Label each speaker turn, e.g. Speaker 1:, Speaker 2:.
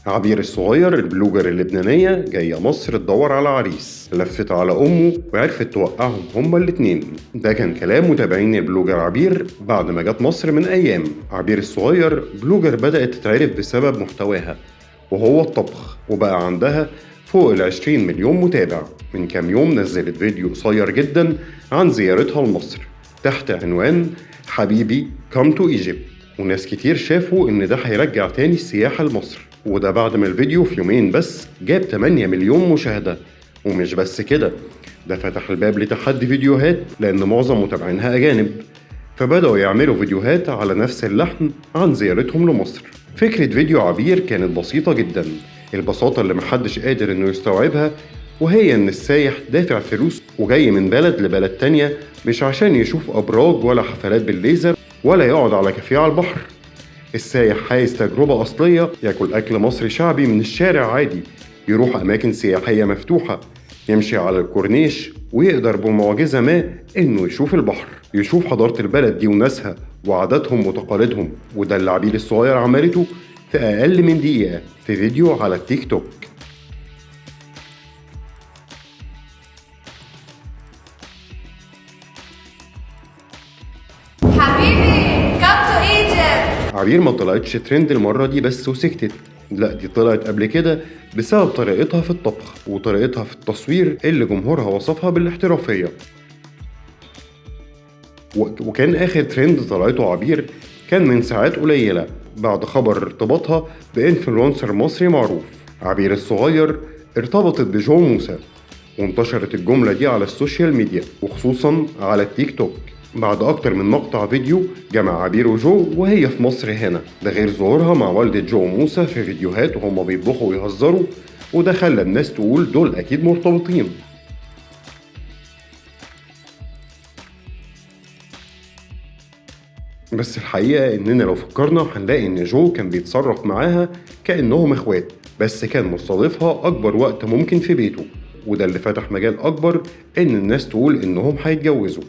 Speaker 1: عبير الصغير البلوجر اللبنانية جاية مصر تدور على عريس، لفت على أمه وعرفت توقعهم هما الاتنين. ده كان كلام متابعين البلوجر عبير بعد ما جت مصر من أيام. عبير الصغير بلوجر بدأت تتعرف بسبب محتواها وهو الطبخ، وبقى عندها فوق 20 مليون متابع. من كام يوم نزلت فيديو قصير جدا عن زيارتها لمصر تحت عنوان حبيبي come to Egypt، وناس كتير شافوا إن ده هيرجع تاني السياحة لمصر، وده بعد ما الفيديو في يومين بس جاب 8 مليون مشاهدة. ومش بس كده، ده فتح الباب لتحدي فيديوهات لأن معظم متابعينها أجانب، فبدأوا يعملوا فيديوهات على نفس اللحن عن زيارتهم لمصر. فكرة فيديو عبير كانت بسيطة جدا، البساطة اللي محدش قادر إنه يستوعبها، وهي إن السايح دافع فلوس وجاي من بلد لبلد تانية مش عشان يشوف أبراج ولا حفلات بالليزر ولا يقعد على كافيه على البحر. السايح عايز تجربة أصلية، ياكل أكل مصري شعبي من الشارع عادي، يروح أماكن سياحية مفتوحة، يمشي على الكورنيش، ويقدر بمعجزة ما إنه يشوف البحر، يشوف حضارة البلد دي وناسها وعاداتهم وتقاليدهم. وده اللي عبير الصغير عملته في أقل من دقيقة في فيديو على التيك توك.
Speaker 2: حبيبي come to Egypt.
Speaker 1: عبير ما طلعتش ترند المرة دي بس وسكتت، لا دي طلعت قبل كده بسبب طريقتها في الطبخ وطريقتها في التصوير اللي جمهورها وصفها بالاحترافية. وكان آخر ترند طلعته عبير كان من ساعات قليلة بعد خبر ارتباطها بإنفلونسر مصري معروف. عبير الصغير ارتبطت بجو موسى، وانتشرت الجملة دي على السوشيال ميديا وخصوصا على التيك توك بعد أكتر من مقطع فيديو جمع عبير وجو وهي في مصر هنا، ده غير ظهورها مع والدة جو موسى في فيديوهات وهما بيطبخوا ويهزروا، وده خلى الناس تقول دول أكيد مرتبطين. بس الحقيقة إننا لو فكرنا هنلاقي إن جو كان بيتصرف معاها كأنهم إخوات، بس كان مستضيفها أكبر وقت ممكن في بيته، وده اللي فتح مجال أكبر إن الناس تقول إنهم هيتجوزوا.